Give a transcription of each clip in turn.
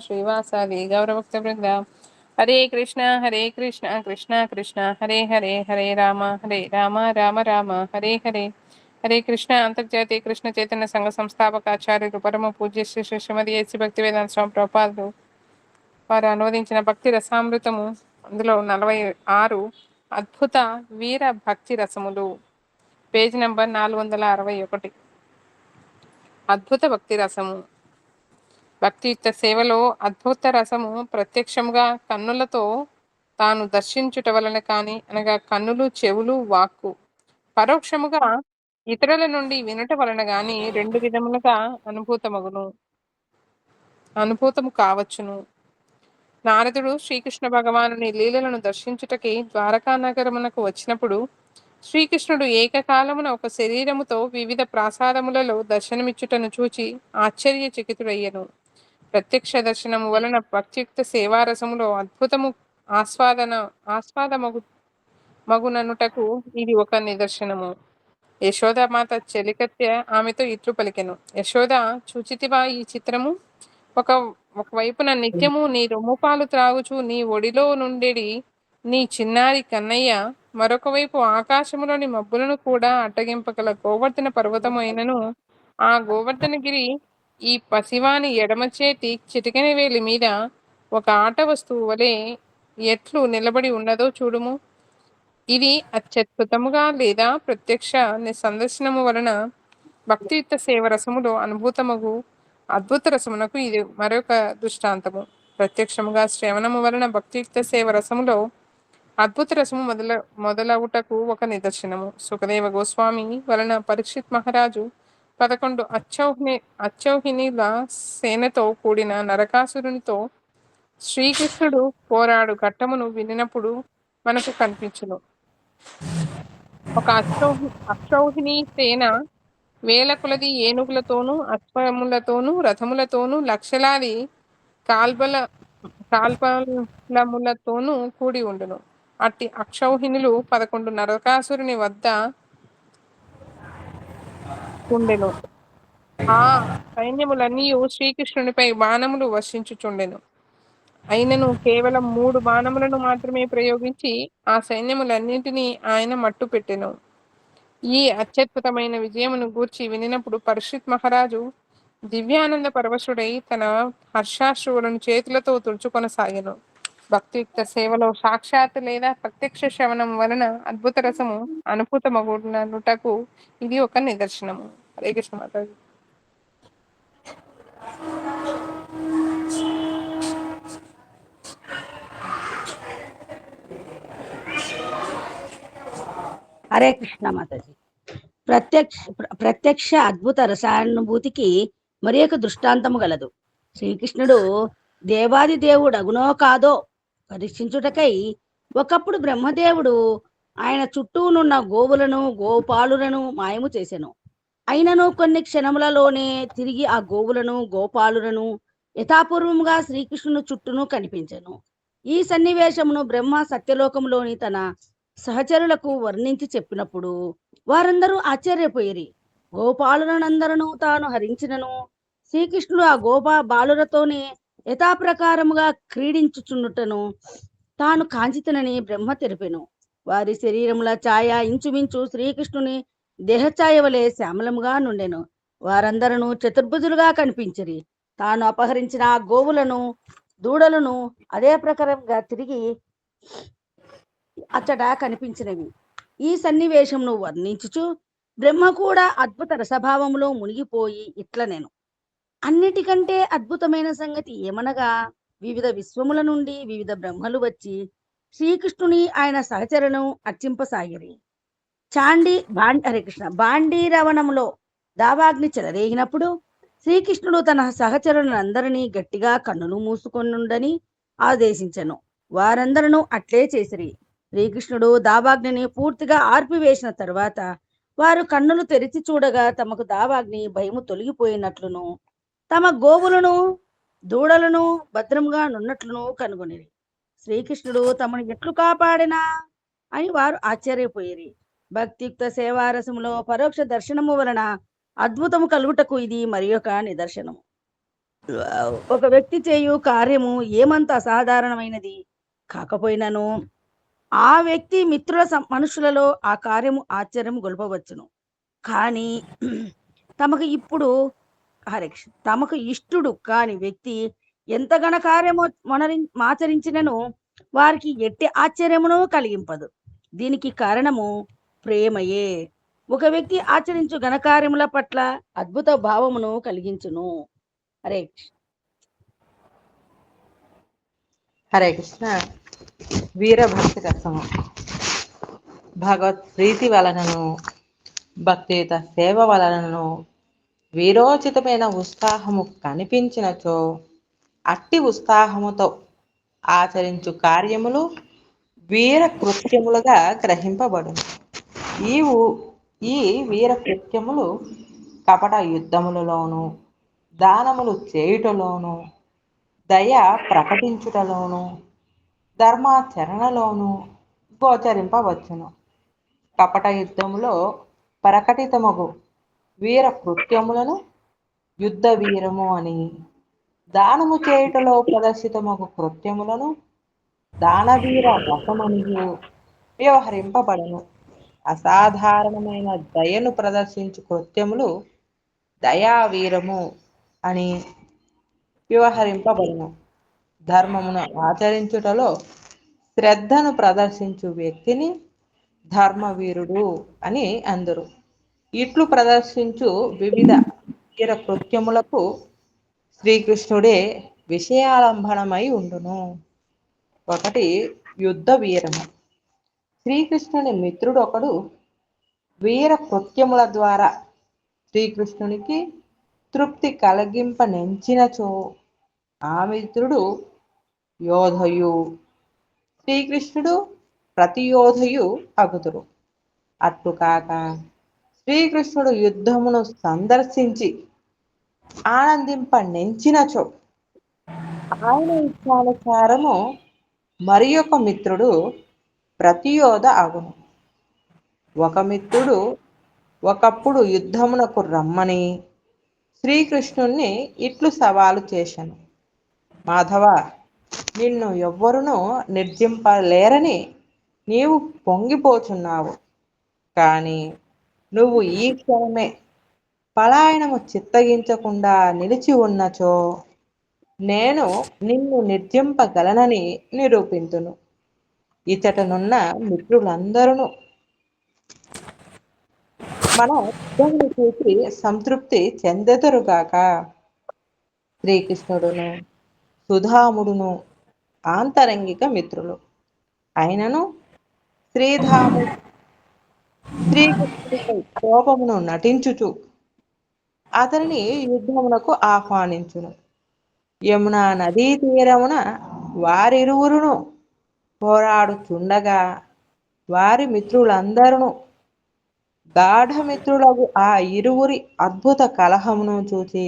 శ్రీవాసాది గౌరభక్తవృంద. హరే కృష్ణ కృష్ణ కృష్ణ హరే హరే, హరే రామ రామ రామ హరే హరే. హరే కృష్ణ. అంతర్జాతీయ కృష్ణ చైతన్య సంఘ సంస్థాపక ఆచార్యులు పరమ పూజ్య శ్రీ శ్రీ శ్రీమతి ఎస్సి భక్తి వేదాంత స్వామి ప్రభుపాదులు వారు అనువదించిన భక్తి రసామృతము, అందులో 46 అద్భుత వీర భక్తి రసములు, పేజ్ నంబర్ 461. అద్భుత భక్తి రసము. భక్తియుక్త సేవలో అద్భుత రసము ప్రత్యక్షముగా కన్నులతో తాను దర్శించుట వలన కాని, అనగా కన్నులు, చెవులు, వాక్కు పరోక్షముగా ఇతరుల నుండి వినుట వలన గాని రెండు విధములుగా అనుభూతము కావచ్చును. నారదుడు శ్రీకృష్ణ భగవానుని లీలలను దర్శించుటకి ద్వారకా నగరమునకు వచ్చినప్పుడు శ్రీకృష్ణుడు ఏకకాలమున ఒక శరీరముతో వివిధ ప్రాసాదములలో దర్శనమిచ్చుటను చూచి ఆశ్చర్యచకితుడయ్యను. ప్రత్యక్ష దర్శనము వలన భక్తియుక్త సేవారసములో అద్భుతము ఆస్వాదమగు మగుననుటకు ఇది ఒక నిదర్శనము. యశోదామాత చెలికత్తె ఆమెతో ఇట్లు పలికెను. యశోద, చూచితివా ఈ చిత్రము? ఒకవైపున నిత్యము నీ రొమ్ము పాలు త్రాగుచు నీ ఒడిలో నుండెడి నీ చిన్నారి కన్నయ్య, మరొక వైపు ఆకాశములోని మబ్బులను కూడా అడ్డగింపగల గోవర్ధన పర్వతము అయినను ఆ గోవర్ధనగిరి ఈ పసివాని ఎడమ చేతి చిటికెన వేలి మీద ఒక ఆట వస్తువు వలె ఎట్లు నిలబడి ఉన్నదో చూడుము. ఇది అత్యద్భుతముగా లేదా ప్రత్యక్ష సందర్శనము వలన భక్తియుక్త సేవ రసములో అనుభూతమగు అద్భుత రసమునకు ఇది మరొక దృష్టాంతము. ప్రత్యక్షముగా శ్రవణము వలన భక్తియుక్త సేవ రసములో అద్భుత రసము మొదలవుటకు ఒక నిదర్శనము. సుఖదేవ గోస్వామి వలన పరీక్షిత్ మహారాజు 11 అచ్చౌహిణీల సేనతో కూడిన నరకాసురునితో శ్రీకృష్ణుడు పోరాడు ఘట్టమును వినినప్పుడు మనకు కనిపించును. ఒక అక్షౌహిణీ సేన వేల కొలది ఏనుగులతోనూ, అశ్వములతోనూ, రథములతోనూ, లక్షలాది కాల్బలములతోనూ కూడి ఉండును. అట్టి అక్షౌహిణులు 11 నరకాసురుని వద్ద ఉండెను. ఆ సైన్యములన్నీ శ్రీకృష్ణునిపై బాణములు వర్షించుచుండెను. అయినను కేవలం 3 బాణములను మాత్రమే ప్రయోగించి ఆ సైన్యములన్నింటినీ ఆయన మట్టు పెట్టెను. ఈ అత్యద్భుతమైన విజయమును గూర్చి వినినప్పుడు పరీక్షిత్ మహారాజు దివ్యానంద పరవశుడై తన హర్షాశ్రువులను చేతులతో తుడుచుకొనసాగెను. భక్తియుక్త సేవలో సాక్షాత్ లేదా ప్రత్యక్ష శ్రవణం వలన అద్భుత రసము అనుభూతమగునటకు ఇది ఒక నిదర్శనము. హరే కృష్ణ మాతాజీ. హరే కృష్ణ మాతాజీ. ప్రత్యక్ష అద్భుత రసానుభూతికి మరి ఒక దృష్టాంతము గలదు. శ్రీకృష్ణుడు దేవాది దేవుడు అగునో కాదో పరీక్షించుటకై ఒకప్పుడు బ్రహ్మదేవుడు ఆయన చుట్టూనున్న గోవులను, గోపాలులను మాయము చేసెను. అయినను కొన్ని క్షణములలోనే తిరిగి ఆ గోవులను, గోపాలులను యథాపూర్వముగా శ్రీకృష్ణుని చుట్టూను కనిపించెను. ఈ సన్నివేశమును బ్రహ్మ సత్యలోకంలోని తన సహచరులకు వర్ణించి చెప్పినప్పుడు వారందరూ ఆశ్చర్యపోయిరి. గోపాలులనందరూ తాను హరించినను శ్రీకృష్ణుడు ఆ బాలులతోనే యథాప్రకారముగా క్రీడించుచుండుటను తాను కాంచితనని బ్రహ్మ తెలిపెను. వారి శరీరముల ఛాయ ఇంచుమించు శ్రీకృష్ణుని దేహఛాయ వలె శ్యామలముగా నుండెను. వారందరూ చతుర్భుజులుగా కనిపించిరి. తాను అపహరించిన ఆ గోవులను, దూడలను అదే ప్రకారంగా తిరిగి అచ్చట కనిపించినవి. ఈ సన్నివేశంను వర్ణించుచు బ్రహ్మ కూడా అద్భుత రసభావములో మునిగిపోయి ఇట్లనెను. అన్నిటికంటే అద్భుతమైన సంగతి ఏమనగా వివిధ విశ్వముల నుండి వివిధ బ్రహ్మలు వచ్చి శ్రీకృష్ణుని ఆయన సహచరను అర్చింపసాగిరి. హరే కృష్ణ. బాండీరవణములో దావాగ్ని చెలరేగినప్పుడు శ్రీకృష్ణుడు తన సహచరులందరినీ గట్టిగా కన్నులు మూసుకొనుండని ఆదేశించెను. వారందరూ అట్లే చేసిరి. శ్రీకృష్ణుడు దావాగ్నిని పూర్తిగా ఆర్పివేసిన తరువాత వారు కన్నులు తెరిచి చూడగా తమకు దావాగ్ని భయము తొలగిపోయినట్లును, తమ గోవులను, దూడలను భద్రంగా నున్నట్లును కనుగొనిరి. శ్రీకృష్ణుడు తమను ఎట్లు కాపాడినా అని వారు ఆశ్చర్యపోయిరి. భక్తియుక్త సేవారసములో పరోక్ష దర్శనము వలన అద్భుతము కలుగుటకు ఇది మరి ఒక నిదర్శనము. ఒక వ్యక్తి చేయు కార్యము ఏమంత అసాధారణమైనది కాకపోయినను ఆ వ్యక్తి మిత్రుల మనుషులలో ఆ కార్యము ఆశ్చర్యం గొల్పవచ్చును. కానీ తమకు ఇప్పుడు తమకు ఇష్టుడు కాని వ్యక్తి ఎంత ఘనకార్యము మాచరించినను వారికి ఎట్టి ఆశ్చర్యమును కలిగింపదు. దీనికి కారణము ప్రేమయే. ఒక వ్యక్తి ఆచరించు ఘనకార్యముల పట్ల అద్భుత భావమును కలిగించును. హరే కృష్ణ. హరే కృష్ణ. వీరభక్తి రసము. భగవత్ ప్రీతి వలనను భక్తియుత సేవ వలనను వీరోచితమైన ఉత్సాహము కనిపించినచో అట్టి ఉత్సాహముతో ఆచరించు కార్యములు వీర కృత్యములుగా గ్రహింపబడును. ఈ వీర కృత్యములు కపట యుద్ధములలోను, దానములు చేయుటలోను, దయ ప్రకటించుటలోను, ధర్మాచరణలోను గోచరింపవచ్చును. కపట యుద్ధములో ప్రకటితమగు వీర కృత్యములను యుద్ధ వీరము అని, దానము చేయుటలో ప్రదర్శితమగు కృత్యములను దానవీర రసమనియు వ్యవహరింపబడను. అసాధారణమైన దయను ప్రదర్శించు కృత్యములు దయావీరము అని వ్యవహరింపబడును. ధర్మమును ఆచరించుటలో శ్రద్ధను ప్రదర్శించు వ్యక్తిని ధర్మవీరుడు అని అందరు. ఇట్లు ప్రదర్శించు వివిధ వీర కృత్యములకు శ్రీకృష్ణుడే విషయాలంబనమై ఉండును. 1. యుద్ధ వీరము. శ్రీకృష్ణుని మిత్రుడు ఒకడు వీర కృత్యముల ద్వారా శ్రీకృష్ణునికి తృప్తి కలిగింపనెంచినచో ఆ మిత్రుడు యోధయు, శ్రీకృష్ణుడు ప్రతియోధయు అగుదురు. అట్లు కాక శ్రీకృష్ణుడు యుద్ధమును సందర్శించి ఆనందింపనెంచినచో ఆయన ఇష్టానుసారము మరి ఒక మిత్రుడు ప్రతియోధ అగును. ఒక మిత్రుడు ఒకప్పుడు యుద్ధమునకు రమ్మని శ్రీకృష్ణుణ్ణి ఇట్లు సవాలు చేశాను. మాధవ, నిన్ను ఎవ్వరునూ నిర్జింపలేరని నీవు పొంగిపోచున్నావు. కానీ నువ్వు ఈ క్షణమే పలాయనము చిత్తగించకుండా నిలిచి ఉన్నచో నేను నిన్ను నిర్జింపగలనని నిరూపింతును. ఇతటనున్న మిత్రులందరూ మన యుద్ధమును చూసి సంతృప్తి చెందెదరుగాక. శ్రీకృష్ణుడును సుధాముడును ఆంతరంగిక మిత్రులు అయినను శ్రీకృష్ణుడిపై కోపమును నటించుచు అతనిని యుద్ధమునకు ఆహ్వానించును. యమునా నదీ తీరమున వారిరువురును పోరాడుచుండగా వారి మిత్రులందరూ గాఢమిత్రులకు ఆ ఇరువురి అద్భుత కలహమును చూచి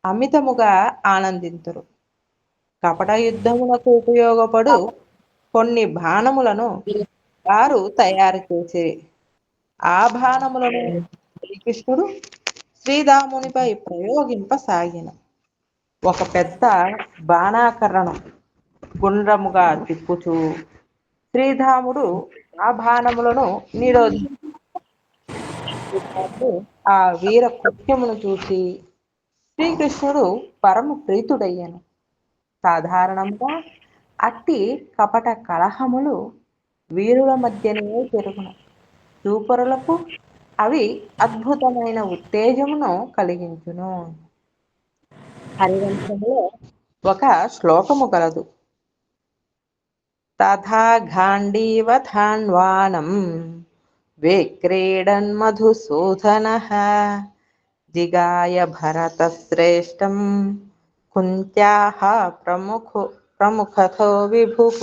అమితముగా ఆనందింతురు. కపట యుద్ధములకు ఉపయోగపడు కొన్ని బాణములను వారు తయారు చేసి ఆ బాణములను శ్రీకృష్ణుడు శ్రీరామునిపై ప్రయోగింపసాగిన. ఒక పెద్ద బాణాకరణం గుండ్రముగా తిప్పుచూ శ్రీరాముడు ఆ బాణములను నిరోధించాడు. ఆ వీర కృత్యమును చూసి శ్రీకృష్ణుడు పరమ ప్రీతుడయ్యను. సాధారణంగా అట్టి కపట కలహములు వీరుల మధ్యనే జరుగును. చూపరులకు అవి అద్భుతమైన ఉత్తేజమును కలిగించును. హరివంశంలో ఒక శ్లోకము గలదు. తథా గాంధీవథాన్వానం విక్రీడన్ మధుసూదనః జిగాయ భరతశ్రేష్టం కుంత్యాః ప్రముఖతో విభుః.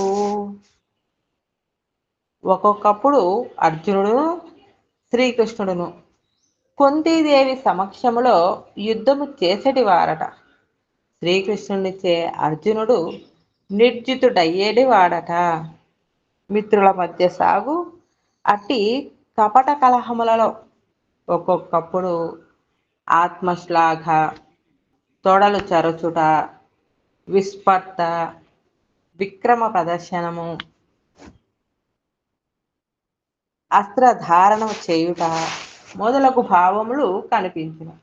ఒక్కొక్కప్పుడు అర్జునుడు శ్రీకృష్ణుడును కుంతీదేవి సమక్షములో యుద్ధము చేసేటి వారట. శ్రీకృష్ణునిచే అర్జునుడు నిర్జితుడయ్యేటి వాడట. మిత్రుల మధ్య సాగు అట్టి కపట కలహములలో ఒక్కొక్కప్పుడు ఆత్మశ్లాఘ, తొడలు చరచుట, విస్పర్ధ, విక్రమ ప్రదర్శనము, అస్త్రధారణం చేయుట మొదలగు భావములు కనిపించును.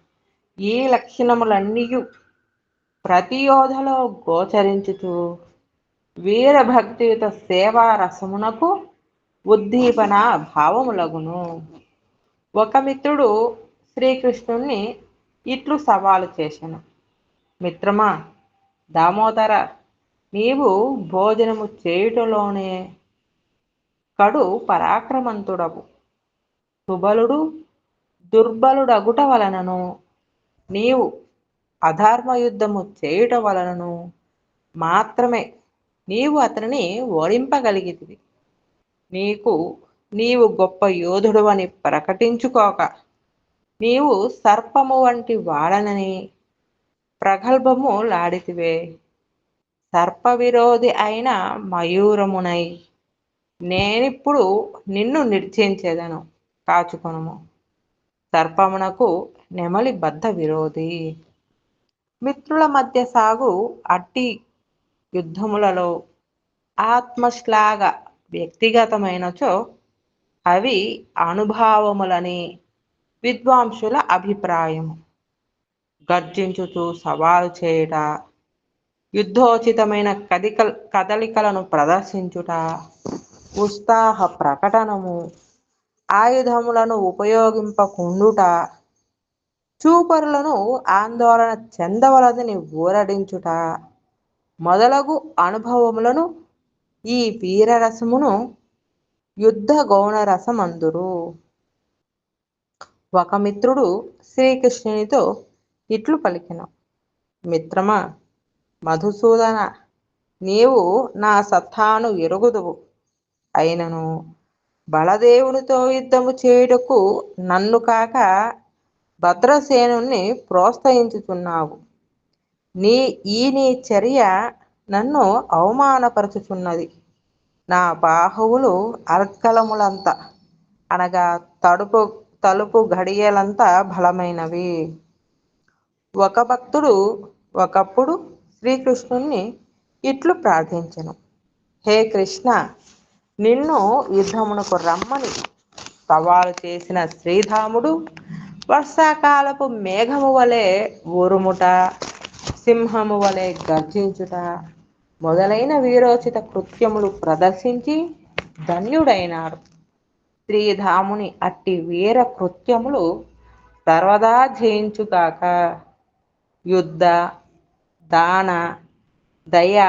ఈ లక్షణములన్నీ ప్రతి యోధలో గోచరించుతూ వీరభక్తియుత సేవా రసమునకు ఉద్దీపన భావములగును. ఒక మిత్రుడు శ్రీకృష్ణుణ్ణి ఇట్లు సవాలు చేసెను. మిత్రమా దామోదర, నీవు భోజనము చేయుటలోనే కడు పరాక్రమంతుడవు. సుబలుడు దుర్బలుడగుట వలనను నీవు అధర్మయుద్ధము చేయుట వలనను మాత్రమే నీవు అతనిని ఓడింపగలిగితివి. నీవు గొప్ప యోధుడు అని ప్రకటించుకోక నీవు సర్పము వంటి వాడనని ప్రగల్భము లాడితివే. సర్ప విరోధి అయిన మయూరమునై నేనిప్పుడు నిన్ను నిర్జించేదను, కాచుకొనుము. సర్పమునకు నెమలి బద్ధ విరోధి. మిత్రుల మధ్య సాగు అట్టి యుద్ధములలో ఆత్మశ్లాఘ వ్యక్తిగతమైనచో అవి అనుభావములని విద్వాంసుల అభిప్రాయము. గర్జించుతూ సవాలు చేయుట, యుద్ధోచితమైన కదలికలను ప్రదర్శించుట, ఉత్సాహ ప్రకటనము, ఆయుధములను ఉపయోగింపకుండుట, చూపరులను ఆందోళన చెందవలదని ఊరడించుట మొదలగు అనుభవములను ఈ వీరరసమును యుద్ధ గౌణరసమందురు. ఒక మిత్రుడు శ్రీకృష్ణునితో ఇట్లు పలికెను. మిత్రమా మధుసూదన, నీవు నా సత్తాను ఎరుగుదువు. అయినను బలదేవునితో యుద్ధము చేయుటకు నన్ను కాక భద్రసేనుణ్ణి ప్రోత్సహించుచున్నావు. నీ చర్య నన్ను అవమానపరచుచున్నది. నా బాహువులు అర్గలములంత అనగా తలుపు గడియలంత బలమైనవి. ఒక భక్తుడు ఒకప్పుడు శ్రీకృష్ణుణ్ణి ఇట్లు ప్రార్థించెను. హే కృష్ణ, నిన్ను యుద్ధమునకు రమ్మని సవాలు చేసిన శ్రీధాముడు వర్షాకాలపు మేఘము వలె ఉరుముట, సింహము వలె గర్జించుట మొదలైన వీరోచిత కృత్యములు ప్రదర్శించి ధన్యుడైనాడు. శ్రీధాముని అట్టి వీర కృత్యములు సర్వదా జయించుగాక. యుద్ధ, దాన, దయ,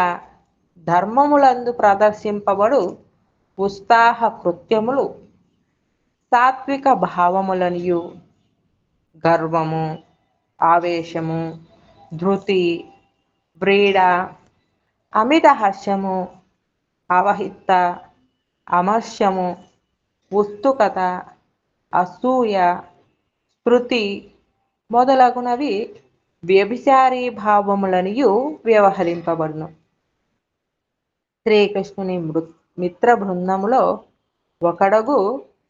ధర్మములందు ప్రదర్శింపబడు ఉత్సాహ కృత్యములు సాత్విక భావములనియు, గర్వము, ఆవేశము, ధృతి, వ్రీడ, అమిత హర్షము, అవహిత, అమర్ష్యము, ఉత్సుకత, అసూయ, స్మృతి మొదలగునవి వ్యభిచారీ భావములనియు వ్యవహరింపబడును. శ్రీకృష్ణుని మిత్ర బృందములో ఒకడగు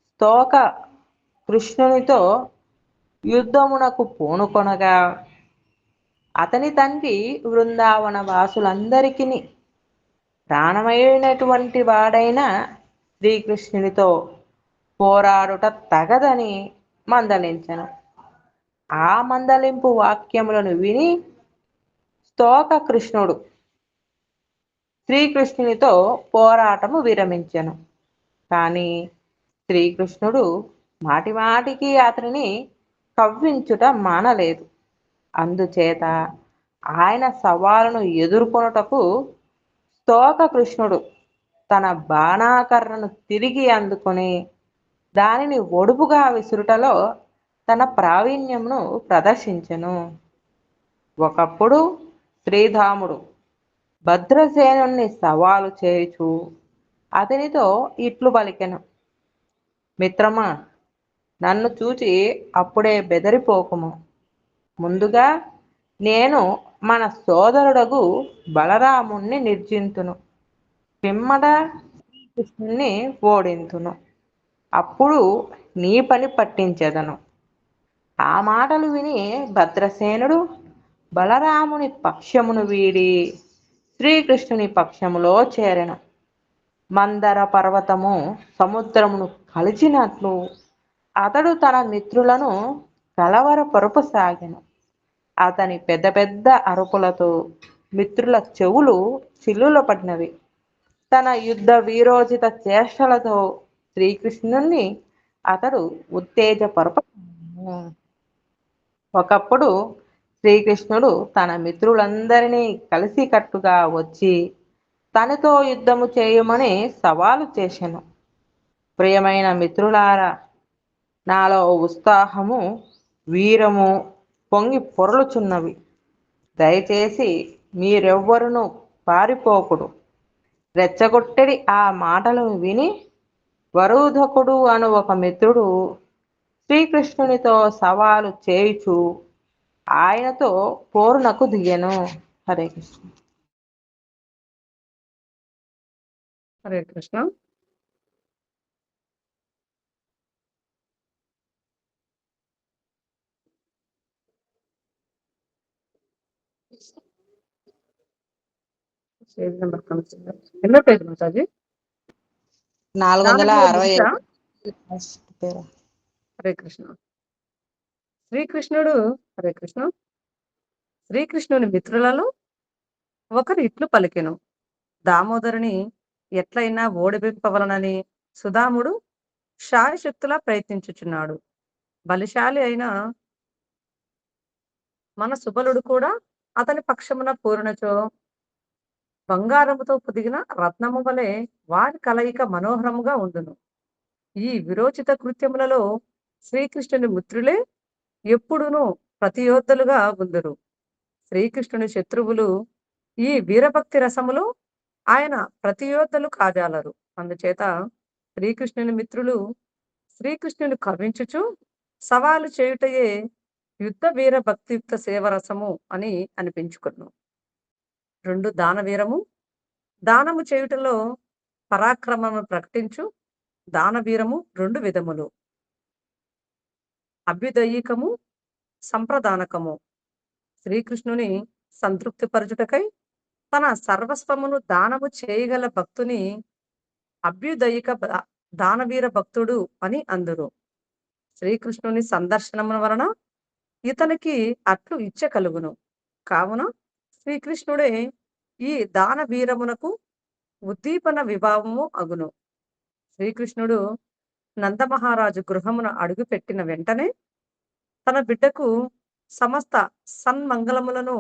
స్తోక కృష్ణునితో యుద్ధమునకు పూనుకొనగా అతని తండ్రి బృందావన వాసులందరికీ ప్రాణమైనటువంటి వాడైన శ్రీకృష్ణునితో పోరాడుట తగదని మందలించెను. ఆ మందలింపు వాక్యములను విని స్తోక కృష్ణుడు శ్రీకృష్ణునితో పోరాటము విరమించెను. కానీ శ్రీకృష్ణుడు మాటిమాటికి అతనిని కవ్వించుట మానలేదు. అందుచేత ఆయన సవాలును ఎదుర్కొనుటకు స్తోక కృష్ణుడు తన బాణాకర్రను తిరిగి అందుకొని దానిని ఒడుపుగా విసురుటలో తన ప్రావీణ్యమును ప్రదర్శించెను. ఒకప్పుడు శ్రీధాముడు భద్రసేనుణ్ణి సవాలు చేయుచు అతనితో ఇట్లు పలికెను. మిత్రమా, నన్ను చూచి అప్పుడే బెదరిపోకుము. ముందుగా నేను మన సోదరుడగు బలరాముణ్ణి నిర్జింతును, పిమ్మట కృష్ణుణ్ణి ఓడింతును. అప్పుడు నీ పని పట్టించెదను. ఆ మాటలు విని భద్రసేనుడు బలరాముని పక్షమును వీడి శ్రీకృష్ణుని పక్షములో చేరెను. మందర పర్వతము సముద్రమును కలిచినట్లు అతడు తన మిత్రులను కలవరపరుపసాగెను. అతని పెద్ద పెద్ద అరుపులతో మిత్రుల చెవులు చిల్లుల పడినవి. తన యుద్ధ వీరోచిత చేష్టలతో శ్రీకృష్ణుణ్ణి అతడు ఉత్తేజపరప. ఒకప్పుడు శ్రీకృష్ణుడు తన మిత్రులందరినీ కలిసికట్టుగా వచ్చి తనతో యుద్ధము చేయమని సవాలు చేసెను. ప్రియమైన మిత్రులారా, నాలో ఉత్సాహము వీరము పొంగి పొరలుచున్నవి. దయచేసి మీరెవ్వరును పారిపోకుడు. రెచ్చగొట్టెడి ఆ మాటలను విని వరూధకుడు అను ఒక మిత్రుడు శ్రీకృష్ణునితో సవాలు చేయుచు ఆయనతో పోరునకు దిగెను. హరే కృష్ణ. హరే కృష్ణ. పేజ్ నెంబర్ కనిపిస్తుందా? ఎన్నో పేజ్ మాతాజీ? 465. హరే కృష్ణ. శ్రీకృష్ణుడు హరే కృష్ణ. శ్రీకృష్ణుని మిత్రులలో ఒకరు ఇట్లు పలికెను, దామోదరుని ఎట్లయినా ఓడిపింపవలనని సుధాముడు శాయశక్తులా ప్రయత్నించుచున్నాడు. బలిశాలి అయిన మన సుబలుడు కూడా అతని పక్షమున పూర్ణచో బంగారముతో పొదిగిన రత్నము వలె వారి కలయిక మనోహరముగా ఉండును. ఈ విరోచిత కృత్యములలో శ్రీకృష్ణుని మిత్రులే ఎప్పుడునూ ప్రతియోద్ధులుగా ఉందురు. శ్రీకృష్ణుని శత్రువులు ఈ వీరభక్తి రసములో ఆయన ప్రతియోద్ధులు కాజాలరు. అందుచేత శ్రీకృష్ణుని మిత్రులు శ్రీకృష్ణుని కవ్వించుచు సవాలు చేయుటయే యుద్ధ వీర భక్తియుక్త సేవరసము అని అనిపించుకున్నాం. 2 దానవీరము. దానము చేయుటలో పరాక్రమము ప్రకటించు దానవీరము 2 విధములు, అభ్యుదయీకము, సంప్రదానకము. శ్రీకృష్ణుని సంతృప్తి పరచుటకై తన సర్వస్వమును దానము చేయగల భక్తుని అభ్యుదయిక దానవీర భక్తుడు అని అందురు. శ్రీకృష్ణుని సందర్శనము వలన ఇతనికి అట్లు ఇచ్చ కలుగును. కావున శ్రీకృష్ణుడే ఈ దానవీరమునకు ఉద్దీపన విభావము అగును. శ్రీకృష్ణుడు నందమహారాజు గృహమున అడుగుపెట్టిన వెంటనే తన బిడ్డకు సమస్త సన్మంగళములను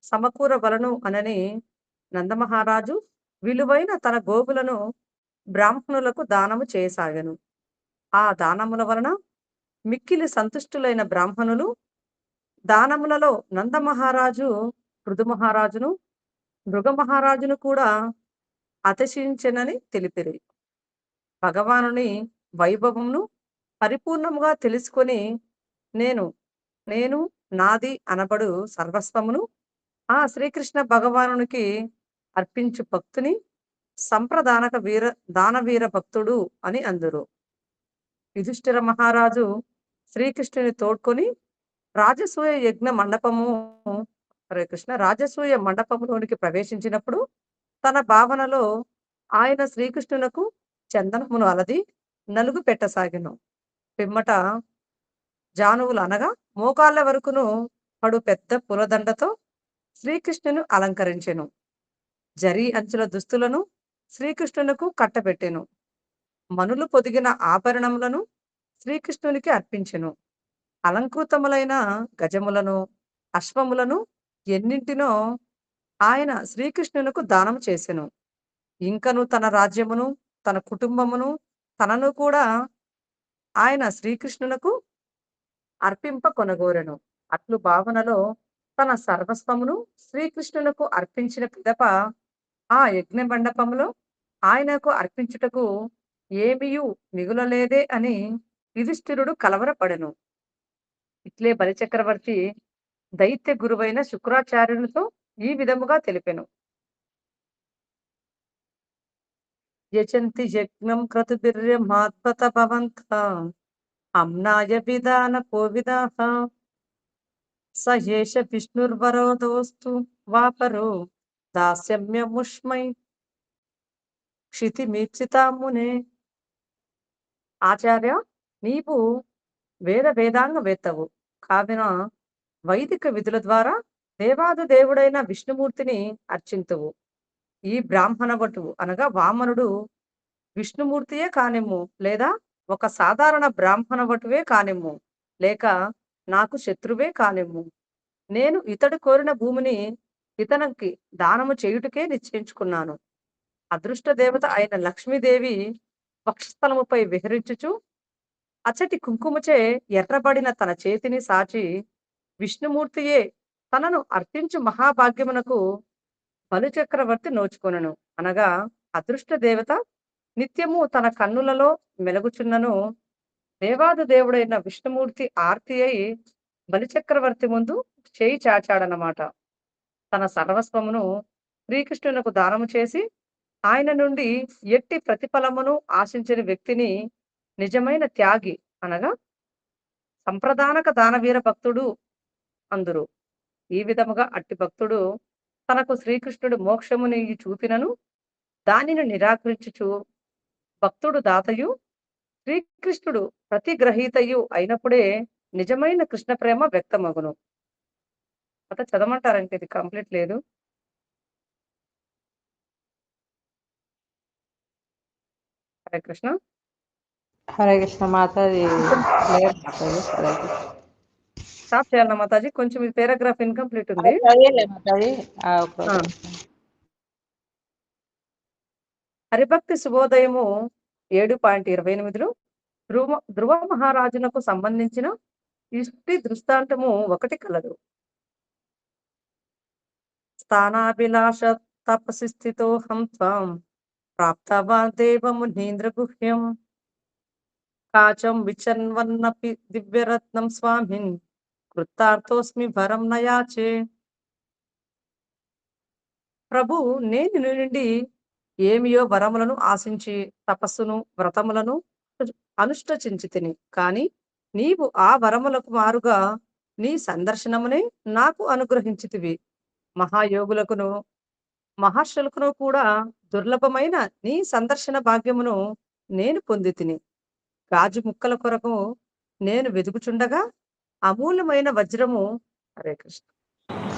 సమకూరవలను అనని నందమహారాజు విలువైన తన గోవులను బ్రాహ్మణులకు దానము చేయసాగెను. ఆ దానముల వలన మిక్కిలి సంతుష్టులైన బ్రాహ్మణులు దానములలో నందమహారాజు పృథుమహారాజును మృగమహారాజును కూడా అతిశయించెనని తెలిపిరి. భగవానుని వైభవమును పరిపూర్ణముగా తెలుసుకొని నేను నేను నాది అనబడు సర్వస్వమును ఆ శ్రీకృష్ణ భగవానునికి అర్పించు భక్తుని సంప్రదానక దానవీర భక్తుడు అని అందురు. యుధిష్ఠిర మహారాజు శ్రీకృష్ణుని తోడ్కొని రాజసూయ యజ్ఞ మండపము హరే కృష్ణ రాజసూయ మండపములోనికి ప్రవేశించినప్పుడు తన భావనలో ఆయన శ్రీకృష్ణునకు చందనమును అలది నలుగు పెట్టసాగెను. పిమ్మట జానువులు అనగా మోకాళ్ళ వరకును పడు పెద్ద పూలదండతో శ్రీకృష్ణును అలంకరించెను. జరీ అంచుల దుస్తులను శ్రీకృష్ణునకు కట్టబెట్టెను. మనులు పొదిగిన ఆభరణములను శ్రీకృష్ణునికి అర్పించెను. అలంకృతములైన గజములను అశ్వములను ఎన్నింటినో ఆయన శ్రీకృష్ణునకు దానం చేసెను. ఇంకను తన రాజ్యమును తన కుటుంబమును తనను కూడా ఆయన శ్రీకృష్ణునకు అర్పింప కొనగోరెను. అట్లు భావనలో తన సర్వస్వమును శ్రీకృష్ణునకు అర్పించిన పిదప ఆ యజ్ఞ మండపములో ఆయనకు అర్పించుటకు ఏమియు మిగులలేదే అని యుధిష్ఠిరుడు కలవరపడెను. ఇట్లే బలిచక్రవర్తి దైత్య గురువైన శుక్రాచార్యునితో ఈ విధముగా తెలిపెను. యచంతి యజ్ఞం క్రతుభిర్యమాత్మత భవంత అమ్నాయ విధాన కోవిదాః స ఏష విష్ణుర్వరోదోస్తు వాపరో దాస్యమ్యముష్మై క్షితిమీప్సితామునే. ఆచార్య, నీవు వేదాంగవేత్తవు కావున వైదిక విధుల ద్వారా దేవాది దేవుడైన విష్ణుమూర్తిని అర్చింతువు. ఈ బ్రాహ్మణ భటువు అనగా వామనుడు విష్ణుమూర్తియే కానిమ్ము, లేదా ఒక సాధారణ బ్రాహ్మణ భటువే కానిమ్ము, లేక నాకు శత్రువే కానిమ్ము. నేను ఇతడు కోరిన భూమిని ఇతనికి దానము చేయుటకే నిశ్చయించుకున్నాను. అదృష్ట దేవత అయిన లక్ష్మీదేవి వక్షస్థలముపై విహరించుచు అచ్చటి కుంకుమచే ఎర్రబడిన తన చేతిని సాచి విష్ణుమూర్తియే తనను అర్పించు మహాభాగ్యమునకు బలిచక్రవర్తి నోచుకొనెను. అనగా అదృష్ట దేవత నిత్యము తన కన్నులలో మెలుగుచున్నను దేవాది దేవుడైన విష్ణుమూర్తి ఆర్తి అయి బలిచక్రవర్తి ముందు చేయి చాచాడనమాట. తన సర్వస్వమును శ్రీకృష్ణునకు దానము చేసి ఆయన నుండి ఎట్టి ప్రతిఫలమును ఆశించిన వ్యక్తిని నిజమైన త్యాగి అనగా సంప్రదానక దానవీర భక్తుడు అందురు. ఈ విధముగా అట్టి భక్తుడు తనకు శ్రీకృష్ణుడు మోక్షముని చూపినను దానిని నిరాకరించుచు భక్తుడు దాతయు శ్రీకృష్ణుడు ప్రతిగ్రహీతయు అయినప్పుడే నిజమైన కృష్ణ ప్రేమ వ్యక్తమగును. అత చదవమంటారంటే ఇది కంప్లీట్ లేదు. హరే కృష్ణ. హరే కృష్ణ మాతాజీ. లేదు మాతాజీ. హరే కృష్ణ. స్టాప్ చేయాలన్నా మాతాజీ? కొంచెం ఇది పారాగ్రాఫ్ ఇన్కంప్లీట్ ఉంది. చదివేలే మాతాజీ. హరిభక్తి శుభోదయము 7.28లో ధ్రువ మహారాజునకు సంబంధించిన ఇష్టి దృష్టాంతము ఒకటి కలదు. స్థానాభిలాష తపసి స్థితోహం త్వాం ప్రాప్తవాన్ దేవమునీంద్ర గుహ్యం కాచం విచన్వన్నపి దివ్యరత్నం స్వామిన్ కృతార్థోస్మి వరం నయాచే. ప్రభు, నేను నీ నుండి ఏమియో వరములను ఆశించి తపస్సును వ్రతములను అనుష్ఠించితిని. కాని నీవు ఆ వరములకు మారుగా నీ సందర్శనమునే నాకు అనుగ్రహించితివి. మహాయోగులకును మహర్షులకును కూడా దుర్లభమైన నీ సందర్శన భాగ్యమును నేను పొందితిని. గాజు ముక్కల కొరకు నేను వెతుకుచుండగా అమూల్యమైన వజ్రము. హరే కృష్ణ.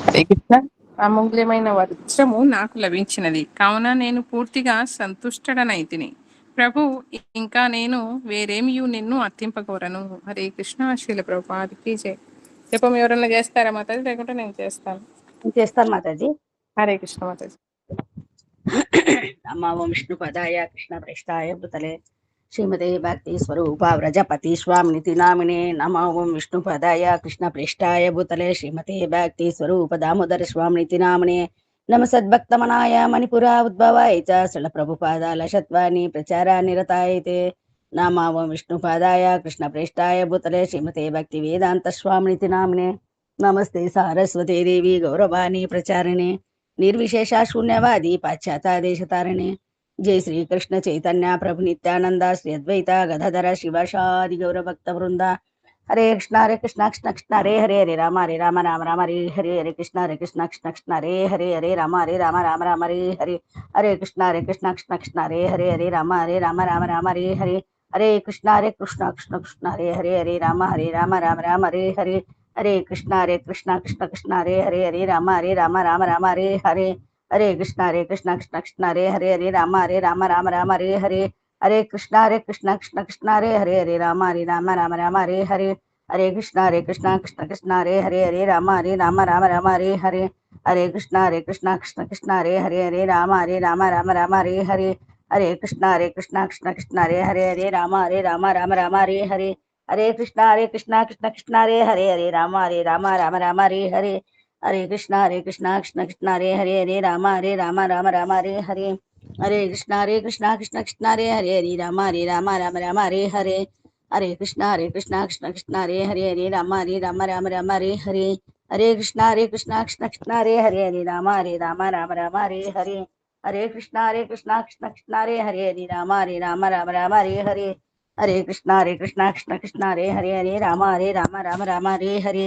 హరే కృష్ణ. అమూల్యమైన వజ్రము నాకు లభించినది కావున నేను పూర్తిగా సంతుష్టడనైతిని. ప్రభు, ఇంకా నేను వేరేమియు నిన్ను అర్థింపకోరను. హరే కృష్ణ. శ్రీల ప్రభుపాదికి జై. జపం ఎవరన్నా చేస్తారా మాతాజీ? లేకుంటే నేను చేస్తాను. నేను చేస్తాను మాతాజీ. హరే కృష్ణ మాతాజీ. నమో విష్ణుపదాయ కృష్ణ ప్రేష్టాయ భూతలే శ్రీమతే భక్తి స్వరూప వ్రజపతి స్వామినితి నామినే. నమో విష్ణుపదాయ కృష్ణ ప్రేష్టాయ భూతలే శ్రీమతే భక్తి స్వరూప దామోదర స్వామినితి నామినే. నమ సద్భక్తమనాయ మణిపురా ఉద్భవాయ చ శ్రీల ప్రభుపాదాల శత్వాని ప్రచారాన్ని రతాయితే. నమో విష్ణుపదాయ కృష్ణ ప్రేష్టాయ భూతలే శ్రీమతే భక్తి వేదాంత స్వామినితి నామినే. నమస్తే సారస్వతే దేవి గౌరవాణి ప్రచారిణి నిర్విశేష శూన్యవాది పాశ్చాత్యాదేశతారిణి. జై శ్రీకృష్ణ చైతన్య ప్రభు నిత్యానంద శ్రీ అద్వైత గదాధర శివాషాది గౌర భక్త వృంద. హరే కృష్ణ కృష్ణ కృష్ణ హరే హరే హరే రామ రామ రామ హరే హరే హరే కృష్ణ కృష్ణ కృష్ణ హరే హరే హరే రామ రామ రామ హరే హరే. హరే కృష్ణ కృష్ణ కృష్ణ హరే హరే రామ రామ రామ హరే హరే. హరే కృష్ణ కృష్ణ కృష్ణ హరే హరే రామ రామ హరే హరే. హరే కృష్ణ కృష్ణ కృష్ణ హరే హరే రామ రామ హరే హరే. హరే కృష్ణ కృష్ణ కృష్ణ హరే హరే రామ రామ హరే హరే. హరే కృష్ణ కృష్ణ కృష్ణ హరే హరే రామ రామ హరే హరే. హరే కృష్ణ కృష్ణ కృష్ణ హరే హరే రామ రామ హరే హరే. హరే కృష్ణ కృష్ణ కృష్ణ హరే హరే రామ రామ హరే హరే. హరే కృష్ణ కృష్ణ కృష్ణ హరే హరే రామ రామ హరే హరే. హరే కృష్ణ కృష్ణ కృష్ణ హరే రామ రామ హరే హరే. హరే కృష్ణ కృష్ణ కృష్ణ హరే రామ రామ హరే హరే. హరే కృష్ణ కృష్ణ కృష్ణ హరే రామ రామ హరే హరే. హరే కృష్ణ కృష్ణ కృష్ణ హరే రామ రామ హరే హరే. హరే కృష్ణ కృష్ణ కృష్ణ హరే రామ రామ హరే హరే. హరే కృష్ణ కృష్ణ కృష్ణ హరే రామ రామ హరే హరే. హరే కృష్ణ కృష్ణ కృష్ణ హరే రామ రామ హరే హరే.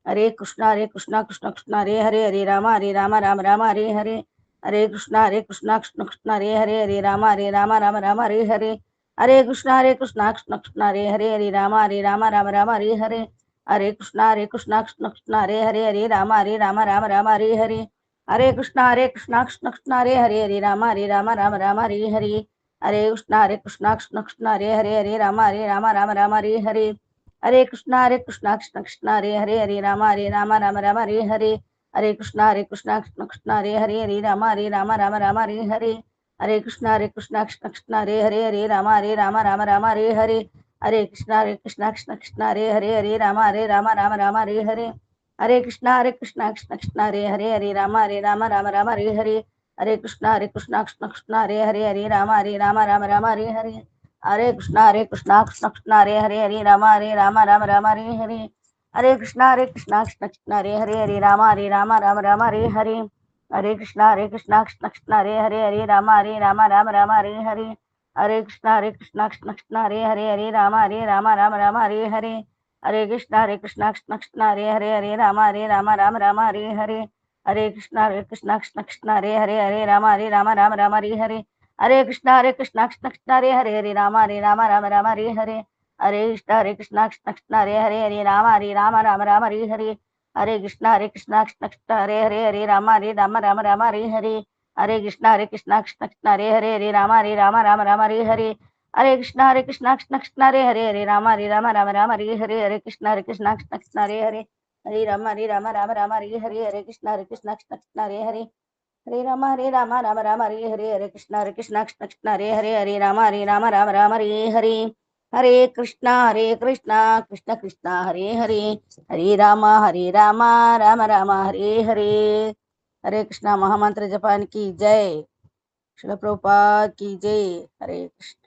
हरे कृष्णा कृष्ण कृष्ण हरे राम राम राम हरे कृष्णा कृष्ण कृष्ण हरे राम राम राम हरे कृष्णा कृष्ण कृष्ण हरे राम राम राम हरे कृष्णा कृष्ण कृष्ण हरे राम राम राम हरे कृष्णा कृष्ण कृष्ण हरे राम राम राम हरे कृष्णा कृष्ण कृष्ण हरे राम राम हरे कृष्णा कृष्ण कृष्ण हरे राम राम हरे कृष्णा कृष्ण कृष्ण हरे राम हरे कृष्णा कृष्ण कृष्ण हरे राम राम हरे कृष्णा कृष्ण कृष्ण हरे राम राम हरे कृष्णा कृष्ण कृष्ण हरे राम राम हरे कृष्णा कृष्ण कृष्ण हरे राम राम हरे कृष्णा कृष्ण कृष्ण हरे राम राम हरे कृष्णा कृष्ण कृष्ण हरे राम राम हरे कृष्णा कृष्ण कृष्ण हरे राम राम हरे कृष्णा कृष्ण कृष्ण हरे राम राम हरे कृष्णा कृष्ण कृष्ण हरे राम राम हरे कृष्णा कृष्ण कृष्ण हरे राम राम हरे कृष्णा कृष्ण कृष्ण हरे राम हरे कृष्णा कृष्ण कृष्ण हरे राम हरे कृष्णा कृष्ण कृष्ण हरे राम हरे कृष्णा कृष्ण कृष्ण हरे राम हरे कृष्णा कृष्ण कृष्ण हरे राम हरे कृष्णा कृष्ण कृष्ण हरे राम हरे कृष्णा कृष्ण कृष्ण हरे राम हरे कृष्णा कृष्ण कृष्ण हरे राम हरे कृष्णा कृष्ण कृष्ण हरे राम राम हरे हरे कृष्णा महामंत्र जपान की जय। श्रील प्रभुपाद की जय। हरे कृष्ण।